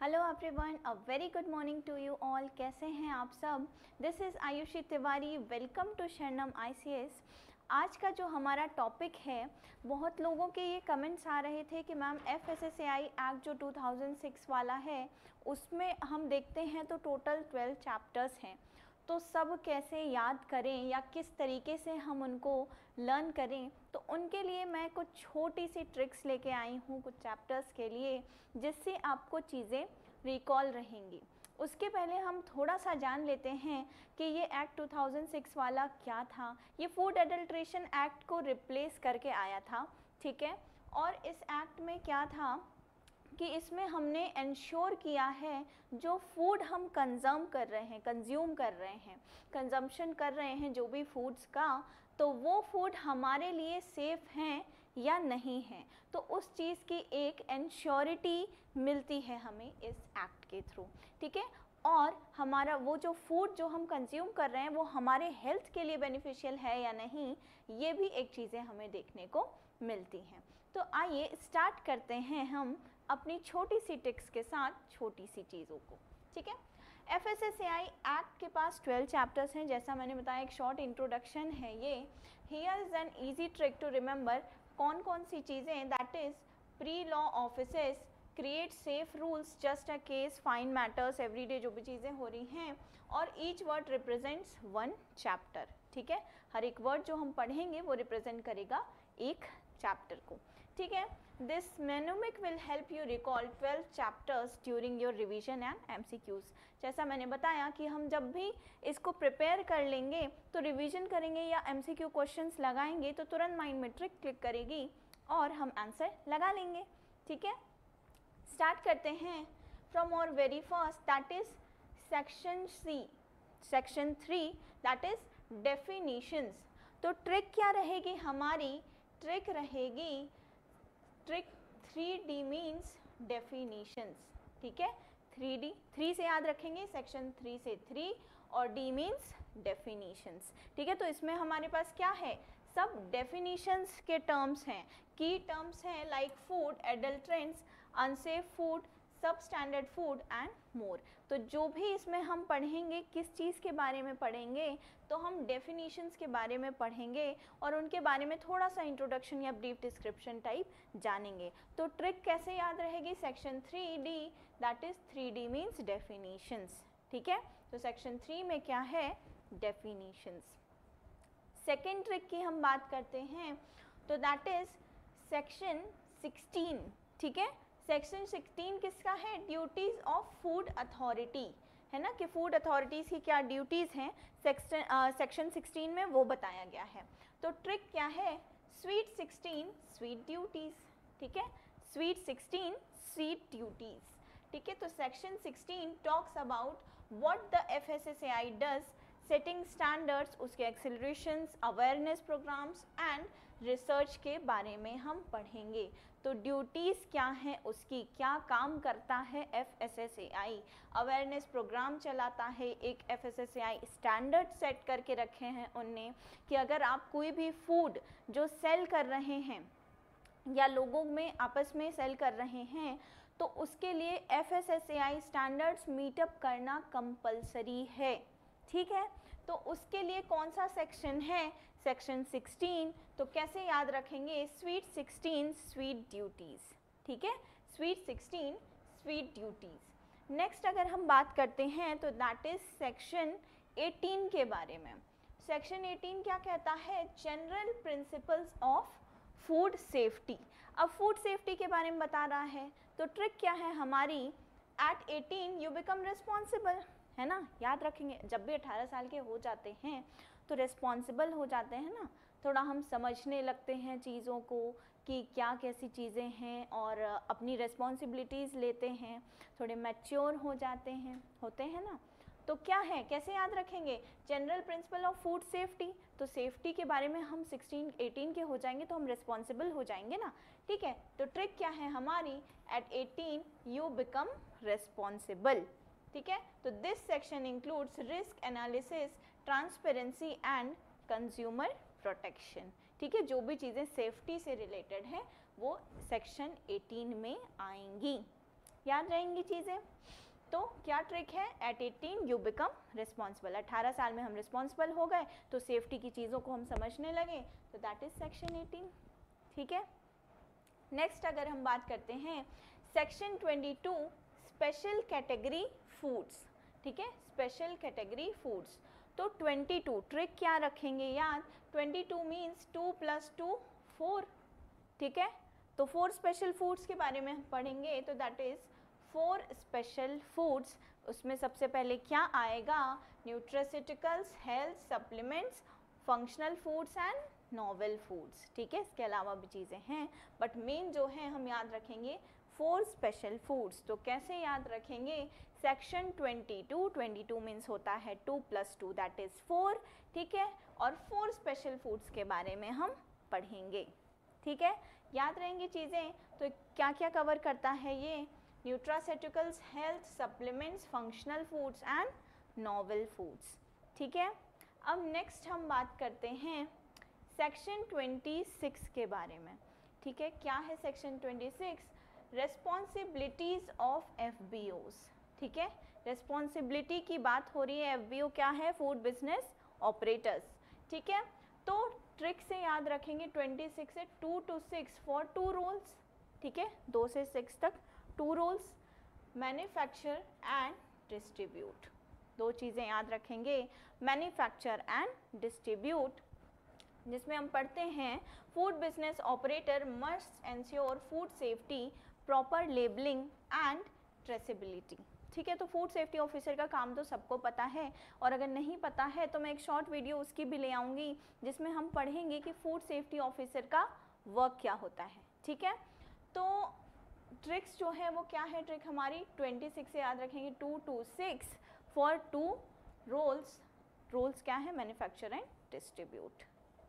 Hello everyone, a very good morning to you all. कैसे हैं आप सब? This is Ayushi Tiwari. Welcome to Sharanam ICS. आज का जो हमारा टॉपिक है, बहुत लोगों के ये कमेंट्स आ रहे थे कि मैम एफएसएसएआई एक्ट जो 2006 वाला है उसमें हम देखते हैं तो टोटल 12 चैप्टर्स हैं, तो सब कैसे याद करें या किस तरीके से हम उनको लर्न करें। तो उनके लिए मैं कुछ छोटी सी ट्रिक्स लेके आई हूँ कुछ चैप्टर्स के लिए, जिससे आपको चीज़ें रिकॉल रहेंगी। उसके पहले हम थोड़ा सा जान लेते हैं कि ये एक्ट 2006 वाला क्या था। ये फूड एडल्ट्रेशन एक्ट को रिप्लेस करके आया था, ठीक है। और इस एक्ट में क्या था कि इसमें हमने इंश्योर किया है जो फूड हम कंज्यूम कर रहे हैं कंजम्पशन कर रहे हैं जो भी फूड्स का, तो वो फूड हमारे लिए सेफ़ हैं या नहीं है। तो उस चीज़ की एक इंश्योरिटी मिलती है हमें इस एक्ट के थ्रू, ठीक है। और हमारा वो जो फूड जो हम कंज्यूम कर रहे हैं वो हमारे हेल्थ के लिए बेनिफिशियल है या नहीं, ये भी एक चीज़ें हमें देखने को मिलती हैं। तो आइए स्टार्ट करते हैं हम अपनी छोटी सी टिप्स के साथ छोटी सी चीज़ों को, ठीक है। एफएसएसएआई एक्ट के पास 12 चैप्टर्स हैं, जैसा मैंने बताया एक शॉर्ट इंट्रोडक्शन है ये। Here is an easy trick to remember कौन कौन सी चीज़ें, that is pre law offices create safe rules, just a case, fine matters, everyday जो भी चीज़ें हो रही हैं, और each word represents one chapter, ठीक है। हर एक वर्ड जो हम पढ़ेंगे वो रिप्रेजेंट करेगा एक चैप्टर को, ठीक है। This मेनोमिक will help you recall 12 chapters during your revision and MCQs. जैसा मैंने बताया कि हम जब भी इसको प्रिपेयर कर लेंगे तो रिवीजन करेंगे या एमसीक्यू क्वेश्चंस लगाएंगे तो तुरंत माइंड में ट्रिक क्लिक करेगी और हम आंसर लगा लेंगे, ठीक है। स्टार्ट करते हैं फ्रॉम और very first, that is section C, section 3, that is definitions. तो ट्रिक क्या रहेगी हमारी? ट्रिक रहेगी, ट्रिक 3D मीन्स डेफिनेशंस, ठीक है। 3D, 3 से याद रखेंगे, सेक्शन 3 से 3, और D मीन्स डेफिनेशंस, ठीक है। तो इसमें हमारे पास क्या है, सब डेफिनेशंस के टर्म्स हैं, की टर्म्स हैं like food, adulterants, unsafe food, सब स्टैंडर्ड फूड एंड मोर। तो जो भी इसमें हम पढ़ेंगे, किस चीज़ के बारे में पढ़ेंगे, तो हम डेफिनेशंस के बारे में पढ़ेंगे और उनके बारे में थोड़ा सा इंट्रोडक्शन या ब्रीफ डिस्क्रिप्शन टाइप जानेंगे। तो ट्रिक कैसे याद रहेगी? Section 3D, that is 3D means definitions, ठीक है। तो सेक्शन 3 में क्या है? डेफिनेशंस। सेकेंड ट्रिक की हम बात करते हैं तो दैट इज सेक्शन 16, ठीक है। सेक्शन 16 किसका है? ड्यूटीज़ ऑफ फूड अथॉरिटी, है ना, कि फूड अथॉरिटीज़ की क्या ड्यूटीज़ हैं, सेक्शन 16 में वो बताया गया है। तो ट्रिक क्या है? स्वीट 16 स्वीट ड्यूटीज़, ठीक है। स्वीट 16 स्वीट ड्यूटीज़, ठीक है। तो section 16 talks about what the FSSAI does, setting standards, उसके एक्सेलरेशंस, अवेयरनेस प्रोग्राम्स एंड रिसर्च के बारे में हम पढ़ेंगे। तो ड्यूटीज़ क्या हैं, उसकी क्या काम करता है एफएसएसएआई? अवेयरनेस प्रोग्राम चलाता है, एक एफएसएसएआई स्टैंडर्ड सेट करके रखे हैं उनने कि अगर आप कोई भी फूड जो सेल कर रहे हैं या लोगों में आपस में सेल कर रहे हैं तो उसके लिए एफएसएसएआई स्टैंडर्ड्स मीटअप करना कंपलसरी है, ठीक है। तो उसके लिए कौन सा सेक्शन है? सेक्शन 16। तो कैसे याद रखेंगे? स्वीट 16 स्वीट ड्यूटीज़, ठीक है। Sweet 16 sweet duties. नेक्स्ट अगर हम बात करते हैं तो दैट इज सेक्शन 18 के बारे में। सेक्शन 18 क्या कहता है? General principles of food safety. अब फूड सेफ्टी के बारे में बता रहा है, तो ट्रिक क्या है हमारी? एट 18 यू बिकम रिस्पॉन्सिबल, है ना। याद रखेंगे, जब भी 18 साल के हो जाते हैं तो रिस्पॉन्सिबल हो जाते हैं ना, थोड़ा हम समझने लगते हैं चीज़ों को कि क्या कैसी चीज़ें हैं और अपनी रिस्पॉन्सिबिलिटीज़ लेते हैं, थोड़े मैच्योर हो जाते हैं, होते हैं ना। तो क्या है, कैसे याद रखेंगे? General principle of food safety. तो सेफ्टी के बारे में हम 16 18 के हो जाएंगे तो हम रिस्पॉन्सिबल हो जाएंगे ना, ठीक है। तो ट्रिक क्या है हमारी? एट 18 यू बिकम रिस्पॉन्सिबल, ठीक है। तो this section includes risk analysis, transparency and consumer protection, ठीक है। जो भी चीज़ें सेफ्टी से रिलेटेड हैं वो सेक्शन 18 में आएंगी। याद रहेंगी चीज़ें। तो क्या ट्रिक है, एट 18 यू बिकम रिस्पॉन्सिबल, 18 साल में हम रिस्पॉन्सिबल हो गए तो सेफ्टी की चीज़ों को हम समझने लगे, तो दैट इज सेक्शन 18। ठीक है, नेक्स्ट अगर हम बात करते हैं सेक्शन 22 स्पेशल कैटेगरी फूड्स। ठीक है, स्पेशल कैटेगरी फूड्स। तो 22 ट्रिक क्या रखेंगे याद, 22 मीन्स 2 + 2 4। ठीक है, तो 4 स्पेशल फूड्स के बारे में हम पढ़ेंगे, तो दैट इज 4 स्पेशल फूड्स। उसमें सबसे पहले क्या आएगा, nutraceuticals, health supplements, functional foods and novel foods. ठीक है, इसके अलावा भी चीज़ें हैं, बट मेन जो है हम याद रखेंगे 4 स्पेशल फूड्स। तो कैसे याद रखेंगे, सेक्शन 22 मीन्स होता है 2 + 2 दैट इज़ 4। ठीक है, और 4 स्पेशल फूड्स के बारे में हम पढ़ेंगे। ठीक है, याद रहेंगी चीज़ें। तो क्या क्या कवर करता है ये, nutraceuticals, health supplements, functional foods and novel foods. ठीक है, अब नेक्स्ट हम बात करते हैं सेक्शन 26 के बारे में। ठीक है, क्या है सेक्शन 26, रेस्पॉन्सिबिलिटीज़ ऑफ FBOs। ठीक है, रेस्पॉन्सिबिलिटी की बात हो रही है, FBO क्या है, फूड बिजनेस ऑपरेटर्स। ठीक है, तो ट्रिक से याद रखेंगे 26 से 2 to 6 फॉर 2 रोल्स। ठीक है, 2 से 6 तक 2 रोल्स, मैन्युफैक्चर एंड डिस्ट्रीब्यूट। 2 चीज़ें याद रखेंगे, मैन्युफैक्चर एंड डिस्ट्रीब्यूट, जिसमें हम पढ़ते हैं food business operator must ensure food safety, proper labelling and traceability. ठीक है, तो फूड सेफ्टी ऑफिसर का काम तो सबको पता है, और अगर नहीं पता है तो मैं एक शॉर्ट वीडियो उसकी भी ले आऊँगी जिसमें हम पढ़ेंगे कि फूड सेफ्टी ऑफिसर का वर्क क्या होता है। ठीक है, तो ट्रिक्स जो है वो क्या है, ट्रिक हमारी 26 से याद रखेंगे 2 to 6 फॉर 2 रोल्स। रोल्स क्या है, मैन्युफैक्चर एंड डिस्ट्रीब्यूट।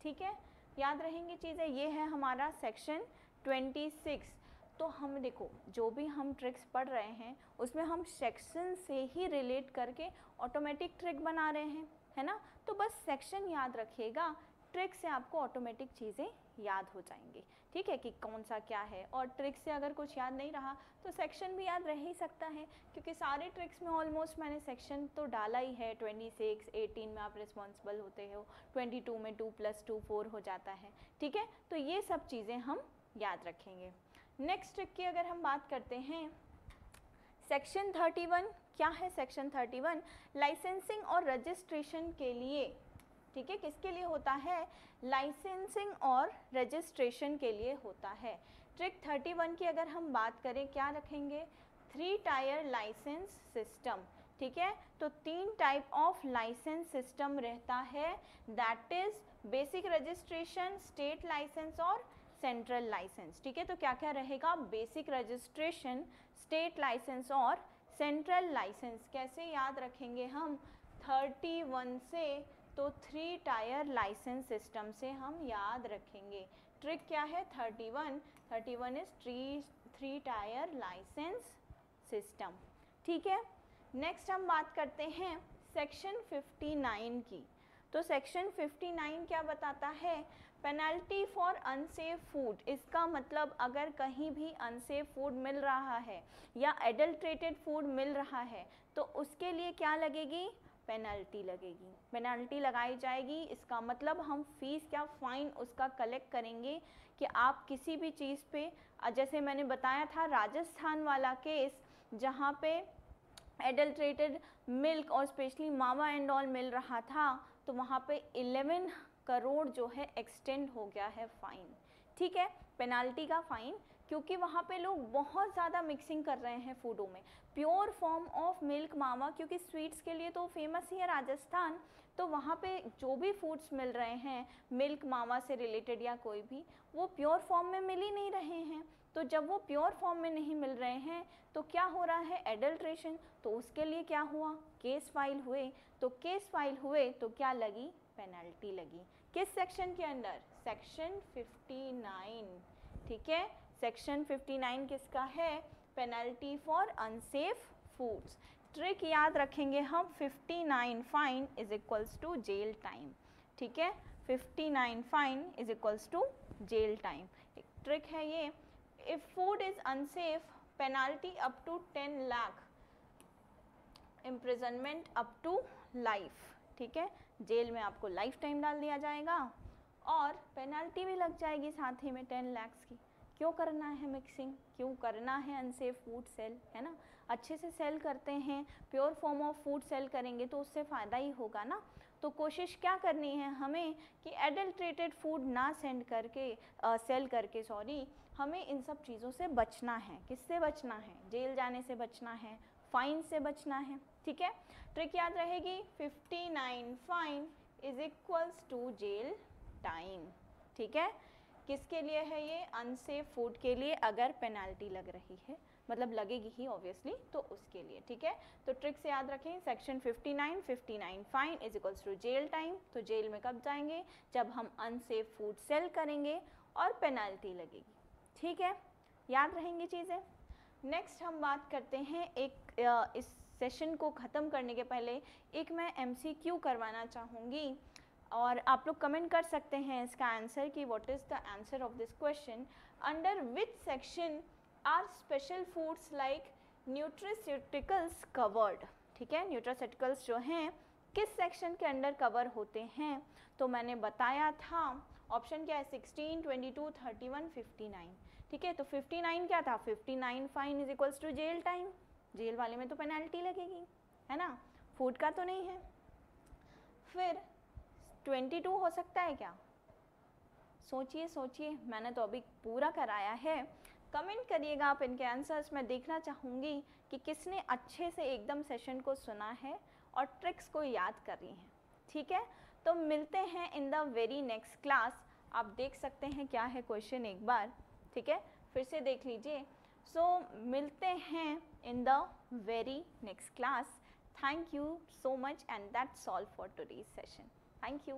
ठीक है, याद रहेंगी चीज़ें। ये है हमारा सेक्शन 26। तो हम देखो जो भी हम ट्रिक्स पढ़ रहे हैं उसमें हम सेक्शन से ही रिलेट करके ऑटोमेटिक ट्रिक बना रहे हैं, है ना। तो बस सेक्शन याद रखिएगा, ट्रिक से आपको ऑटोमेटिक चीज़ें याद हो जाएंगी। ठीक है, कि कौन सा क्या है, और ट्रिक से अगर कुछ याद नहीं रहा तो सेक्शन भी याद रह ही सकता है, क्योंकि सारे ट्रिक्स में ऑलमोस्ट मैंने सेक्शन तो डाला ही है। 26, 18 में आप रिस्पॉन्सिबल होते हो, 22 में 2 + 2 4 हो जाता है। ठीक है, तो ये सब चीज़ें हम याद रखेंगे। नेक्स्ट ट्रिक की अगर हम बात करते हैं, सेक्शन 31 क्या है, सेक्शन 31 लाइसेंसिंग और रजिस्ट्रेशन के लिए। ठीक है, किसके लिए होता है, लाइसेंसिंग और रजिस्ट्रेशन के लिए होता है। ट्रिक 31 की अगर हम बात करें, क्या रखेंगे, 3 टायर लाइसेंस सिस्टम। ठीक है, तो 3 टाइप ऑफ लाइसेंस सिस्टम रहता है, that is basic registration, state license और सेंट्रल लाइसेंस। ठीक है, तो क्या क्या रहेगा, बेसिक रजिस्ट्रेशन, स्टेट लाइसेंस और सेंट्रल लाइसेंस। कैसे याद रखेंगे हम, 31 से, तो 3 टायर लाइसेंस सिस्टम से हम याद रखेंगे। ट्रिक क्या है, 31 इज 3 टायर लाइसेंस सिस्टम। ठीक है, नेक्स्ट हम बात करते हैं सेक्शन 59 की। तो सेक्शन 59 क्या बताता है, पेनल्टी फॉर अनसेफ फूड। इसका मतलब अगर कहीं भी अनसेफ फूड मिल रहा है या एडल्ट्रेटेड फूड मिल रहा है तो उसके लिए क्या लगेगी, पेनल्टी लगेगी, पेनल्टी लगाई जाएगी। इसका मतलब हम फीस क्या, फाइन उसका कलेक्ट करेंगे कि आप किसी भी चीज़ पे, जैसे मैंने बताया था राजस्थान वाला केस जहाँ पे एडल्ट्रेटेड मिल्क और स्पेशली मावा एंड ऑल मिल रहा था, तो वहाँ पे 11 करोड़ जो है एक्सटेंड हो गया है फाइन। ठीक है, पेनाल्टी का फाइन, क्योंकि वहाँ पे लोग बहुत ज़्यादा मिक्सिंग कर रहे हैं फूडों में। प्योर फॉर्म ऑफ मिल्क मावा, क्योंकि स्वीट्स के लिए तो फेमस ही है राजस्थान, तो वहाँ पे जो भी फूड्स मिल रहे हैं मिल्क मावा से रिलेटेड या कोई भी, वो प्योर फॉर्म में मिल ही नहीं रहे हैं। तो जब वो प्योर फॉर्म में नहीं मिल रहे हैं तो क्या हो रहा है, एडल्ट्रेशन। तो उसके लिए क्या हुआ, केस फाइल हुए। तो केस फाइल हुए तो क्या लगी, पेनल्टी लगी। किस सेक्शन के अंडर, सेक्शन 59। ठीक है, सेक्शन 59 किसका है, penalty for unsafe foods. Trick याद रखेंगे हम, 59 fine is equals to jail time. ठीक है, 59 fine is equals to jail time. एक ट्रिक है ये, if food is unsafe penalty up to 10 lakh, imprisonment up to life, ठीक है, जेल में आपको लाइफ टाइम डाल दिया जाएगा और पेनल्टी भी लग जाएगी साथ ही में 10 लाख की। क्यों करना है मिक्सिंग, क्यों करना है अनसेफ फूड सेल, है ना, अच्छे से सेल करते हैं, pure form of food sell करेंगे तो उससे फ़ायदा ही होगा ना। तो कोशिश क्या करनी है हमें कि एडल्ट्रेटेड फूड ना सेल करके हमें इन सब चीज़ों से बचना है। किससे बचना है, जेल जाने से बचना है, फाइन से बचना है, ठीक है। ट्रिक याद रहेगी, 59 fine is equals to jail time, ठीक है। किसके लिए है ये, अनसेफ फूड के लिए, अगर पेनाल्टी लग रही है, मतलब लगेगी ही ऑब्वियसली, तो उसके लिए, ठीक है। तो ट्रिक से याद रखें, section 59 fine is equals to jail time. तो जेल में कब जाएंगे, जब हम अनसेफ फूड सेल करेंगे और पेनाल्टी लगेगी, ठीक है, याद रहेंगी चीज़ें। नेक्स्ट हम बात करते हैं इस सेशन को ख़त्म करने के पहले एक मैं MCQ करवाना चाहूँगी और आप लोग कमेंट कर सकते हैं इसका आंसर कि what is the answer of this question, under which section are special foods like nutraceuticals covered, ठीक है, न्यूट्रास्यूटिकल्स जो हैं किस सेक्शन के अंडर कवर होते हैं। तो मैंने बताया था ऑप्शन क्या है, 16, 22, 31, 59, ठीक है। तो 59 क्या था, 59 fine is equals to jail time, jail वाले में तो पेनल्टी लगेगी, है ना, फूड का तो नहीं है। फिर 22 हो सकता है क्या, सोचिए सोचिए, मैंने तो अभी पूरा कराया है। कमेंट करिएगा आप इनके आंसर्स, मैं देखना चाहूँगी कि किसने अच्छे से एकदम सेशन को सुना है और ट्रिक्स को याद कर रही हैं, ठीक है। तो मिलते हैं in the very next class. आप देख सकते हैं क्या है क्वेश्चन एक बार, ठीक है, फिर से देख लीजिए। सो मिलते हैं in the very next class. Thank you so much and that's all for today's session. Thank you.